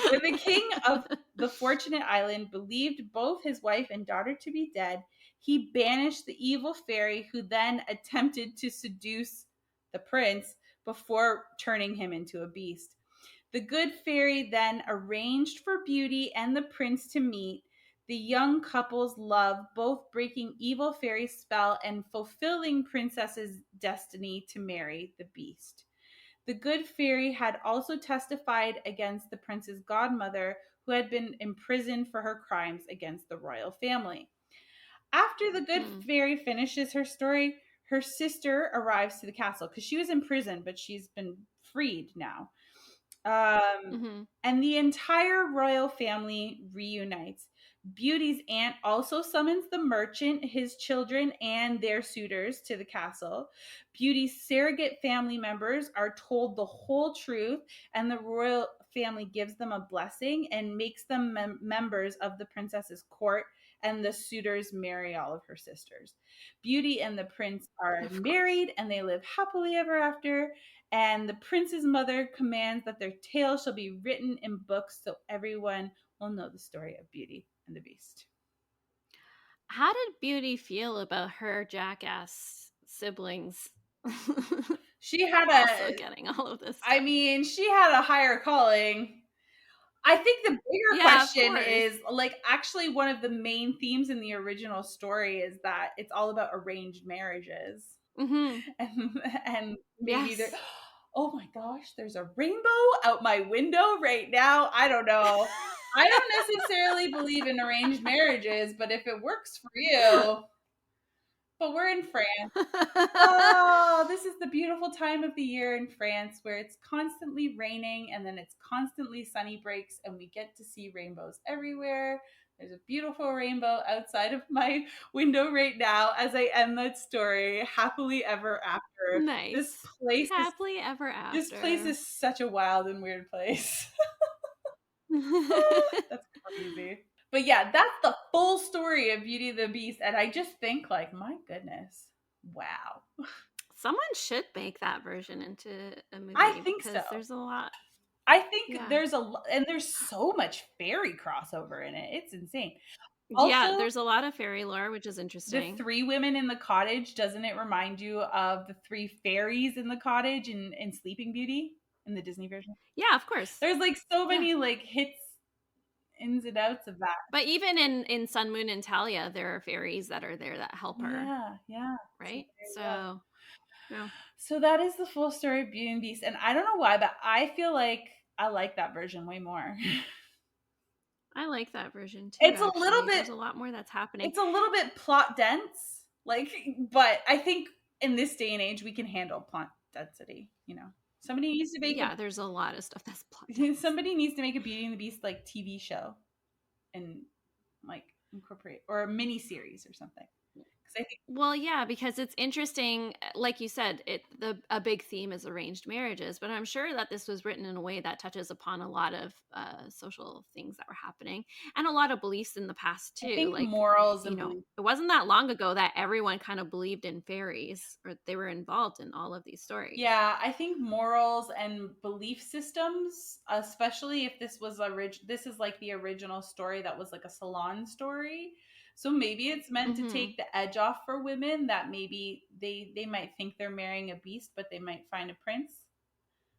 When the king of the Fortunate Island believed both his wife and daughter to be dead, he banished the evil fairy who then attempted to seduce the prince before turning him into a beast. The good fairy then arranged for Beauty and the prince to meet. The young couple's love, both breaking evil fairy's spell and fulfilling princess's destiny to marry the beast. The good fairy had also testified against the prince's godmother, who had been imprisoned for her crimes against the royal family. After the good Hmm. fairy finishes her story, her sister arrives to the castle because she was in prison, but she's been freed now. Um, Hmm. and the entire royal family reunites. Beauty's aunt also summons the merchant, his children, and their suitors to the castle. Beauty's surrogate family members are told the whole truth, and the royal family gives them a blessing and makes them members of the princess's court, and the suitors marry all of her sisters. Beauty and the prince are Of course. married, and they live happily ever after. And the prince's mother commands that their tale shall be written in books so everyone will know the story of Beauty and the Beast. How did Beauty feel about her jackass siblings She had also a, getting all of this I stuff? mean, she had a higher calling. I think the bigger Yeah, of question course. is like actually one of the main themes in the original story is that it's all about arranged marriages. Hmm. And maybe there, Yes. oh my gosh, there's a rainbow out my window right now. I don't know. I don't necessarily believe in arranged marriages, but if it works for you, but we're in France. Oh, this is the beautiful time of the year in France where it's constantly raining and then it's constantly sunny breaks, and we get to see rainbows everywhere. There's a beautiful rainbow outside of my window right now as I end that story happily ever after. This Nice. place is Happily ever this place after. is such a wild and weird place. That's crazy. But yeah, that's the full story of Beauty and the Beast, and I just think like, my goodness. Wow. Someone should make that version into a I movie think so. because there's a lot. I think Yeah. and there's so much fairy crossover in it. It's insane. Yeah, Also, there's a lot of fairy lore, which is the interesting. three women in the cottage, doesn't it remind you of the three fairies in the cottage in Sleeping Beauty in the Disney version? Yeah, of course. There's like so Yeah. many like hits, ins and outs of that. But even in Sun, Moon, and Talia, there are fairies that are there that help her, Yeah, yeah. So right? there you go. So, yeah, So that is the full story of Beauty and the Beast, and I don't know why, but I feel like I like that version way more. I like that version too, It's a little actually. bit There's a lot more that's happening. it's a little bit plot dense, like, but I think in this day and age we can handle plot density. Somebody needs to make Yeah, there's a lot of stuff that's plot a dense. somebody needs to make a Beauty and the Beast like TV show and like incorporate or a mini series or something. 'Cause I think Well, yeah, because it's interesting, like you said, a big theme is arranged marriages, but I'm sure that this was written in a way that touches upon a lot of social things that were happening and a lot of beliefs in the past I too. think Like, morals and belief. it wasn't that long ago that everyone kind of believed in fairies or they were involved in all of these stories. Yeah, I think morals and belief systems, especially if this is like the original story that was like a salon story. So maybe it's meant to Hmm. take the edge off for women, that maybe they might think they're marrying a beast, but they might find a prince,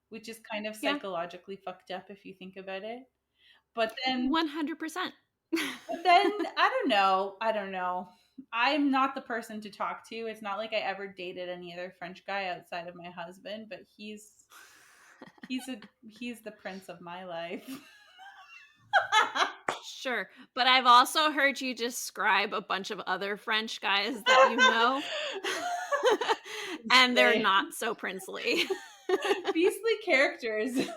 which is kind of Yeah, psychologically fucked up if you think about it. But then 100%. but then I don't know. I don't know. I'm not the person to talk to. It's not like I ever dated any other French guy outside of my husband, but he's the prince of my life. Sure, but I've also heard you describe a bunch of other French guys that you know, and they're Beastly. not so princely. Beastly characters.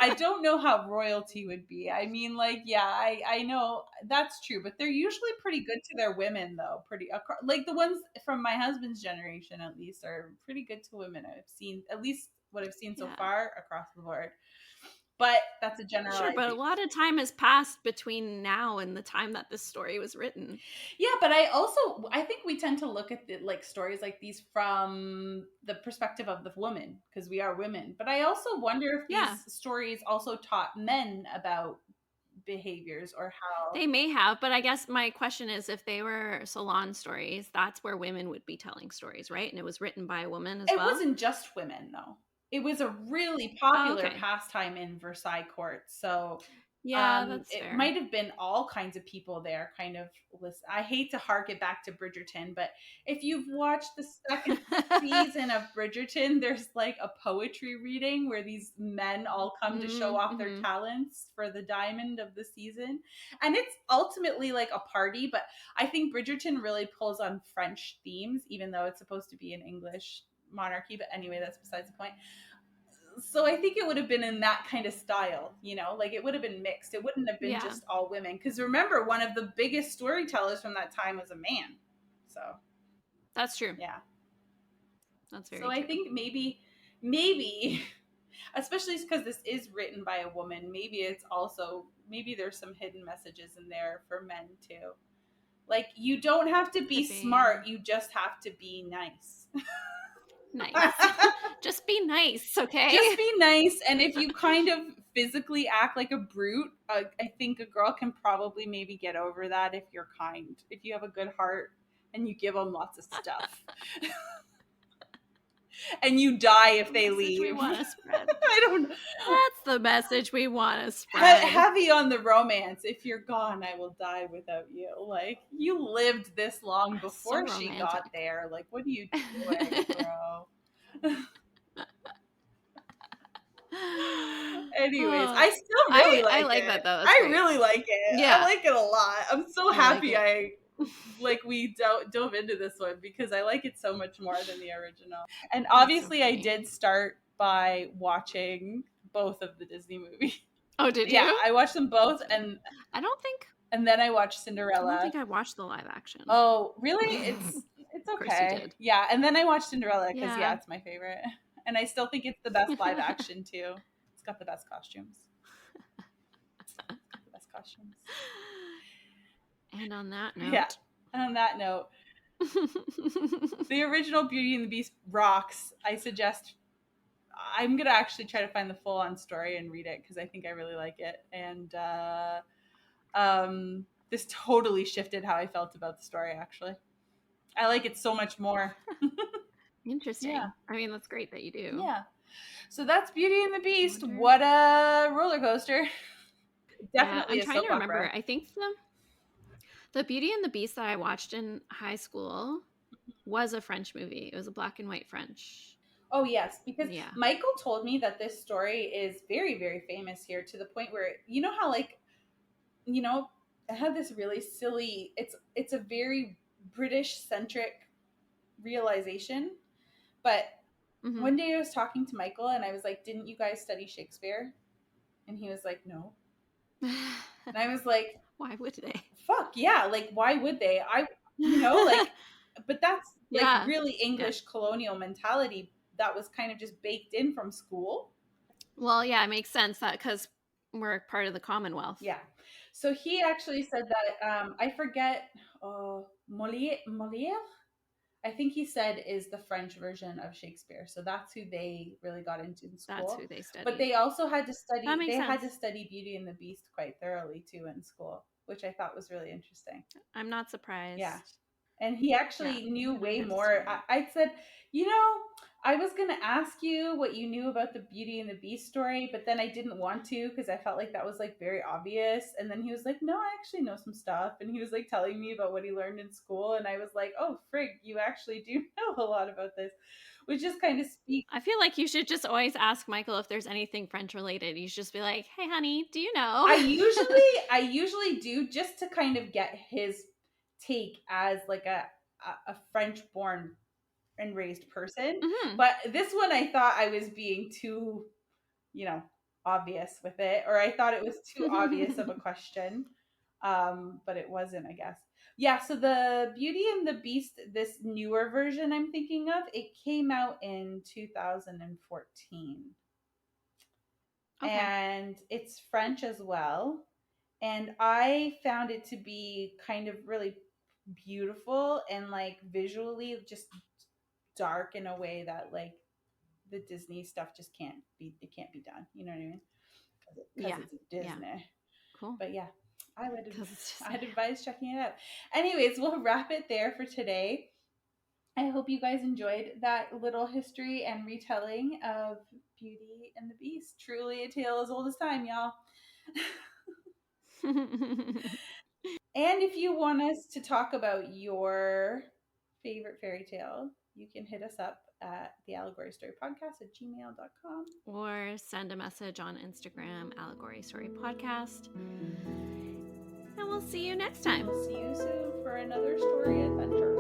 I don't know how royalty would be. I mean, like, yeah, I know that's true, but they're usually pretty good to their women, though. Like the ones from my husband's generation, at least, are pretty good to women. I've seen at least what I've seen so Yeah. far across the board. But that's a Sure, but a generalization. lot of time has passed between now and the time that this story was written. Yeah, but I think we tend to look at like stories like these from the perspective of the woman because we are women. But I also wonder if Yeah, these stories also taught men about behaviors or how they may have, but I guess my question is if they were salon stories, that's where women would be telling stories, right? And it was written by a woman as it well? wasn't just women though. It was a really Oh, popular okay. pastime in Versailles court. So Yeah, that's it fair. might have been all kinds of people there kind of listen. I hate to hark it back to Bridgerton, but if you've watched the second season of Bridgerton, there's like a poetry reading where these men all come to show off their Mhm. talents for the diamond of the season. And it's ultimately like a party, but I think Bridgerton really pulls on French themes, even though it's supposed to be an English monarchy. But anyway, that's besides the point. So I think it would have been in that kind of style, like it would have been mixed. It wouldn't have been Yeah, just all women. Because remember, one of the biggest storytellers from that time was a man. So that's true. yeah. That's So very I true. think maybe, especially because this is written by a woman, maybe there's some hidden messages in there for men too. Like you don't have to be Could be, yeah. smart, you just have to be nice. Nice. Just be nice, Just okay? be nice, and if you kind of physically act like a brute, I think a girl can probably maybe get over that if you're kind, if you have a good heart and you give them lots of stuff and you die That's if the they message we leave. wanna spread. I don't know. That's the message we wanna spread. Heavy on the romance. If you're gone, I will die without you. Like you lived this long So before she got romantic. there. Like what are you doing, bro? Anyways, Oh, I still really I like like it. that though, that's I great. really like it. I Yeah, like it a lot. I'm so I like happy it. we dove into this one because I like it so much more than the original. And That's so obviously I funny. did start by watching both of the Disney movies. Oh, did Yeah, you? I watched them both Awesome. I don't think and then I watched I don't Cinderella. think I watched the live action. Oh, really? Of It's course you okay. did. Yeah, and then I watched Cinderella cuz yeah, Yeah. it's my favorite. And I still think it's the best live action too. It's got the best costumes. The best costumes. And on that Yeah. note, And on that note, the original Beauty and the Beast rocks. I suggest I'm gonna actually try to find the full on story and read it because I think I really like it. And this totally shifted how I felt about the story. Actually, I like it so much more. Yeah, interesting. I mean, that's great that you do. yeah. So that's Beauty and the I Beast. wonder. What a roller coaster! Yeah, Definitely I'm a trying soap to remember. opera. I think the Beauty and the Beast that I watched in high school was a French movie. It was a black and white French. Oh yes, because Yeah. Michael told me that this story is very, very famous here to the point where you know how like you know, I had this really silly. It's a very British centric realization. But Hmm. one day I was talking to Michael and I was like, "Didn't you guys study Shakespeare?" And he was like, "No." And I was like, Why would they? "Fuck yeah! Like, why would they? like, but that's like Yeah. really Yeah. English colonial mentality that was kind of just baked in from school. Well, yeah, it makes sense that because we're part of the Commonwealth. Yeah. So he actually said that, I forget, Moliere, I think he said, is the French version of Shakespeare. So that's who they really got into in That's school. who they But studied. they also That makes they had to sense. study Beauty and the Beast quite thoroughly too in school, which I thought was really interesting. I'm not Yeah. surprised. And he Yeah, actually knew and I way had to more. study. I said, you know, I was going to ask you what you knew about the Beauty and the Beast story, but then I didn't want to because I felt like that was like very obvious. And then he was like, no, I actually know some stuff. And he was like telling me about what he learned in school. And I was like, oh, frig, you actually do know a lot about this, which just kind of speaks. I feel like you should just always ask Michael if there's anything French related. You should just be like, "Hey, honey, do you know?" I usually do, just to kind of get his take as like a French born and raised person. Hmm. But this one, I thought I was being too, you know, obvious with it, or I thought it was too obvious of a question. But it wasn't, I guess. Yeah, so the Beauty and the Beast, this newer version I'm thinking of, it came out in 2014. Okay. And it's French as well. And I found it to be kind of really beautiful and like visually just dark in a way that like the Disney stuff just can't be done. You know what I mean? Because Yeah. it's Yeah. Disney. Cool. But yeah, I would Because it's just I'd advise checking it out. Anyways, we'll wrap it there for today. I hope you guys enjoyed that little history and retelling of Beauty and the Beast. Truly a tale as old as time, y'all. And if you want us to talk about your favorite fairy tale, you can hit us up at the allegory story podcast at gmail.com. or send a message on Instagram, Allegory Story Podcast. And we'll see you next time. We'll see you soon for another story adventure.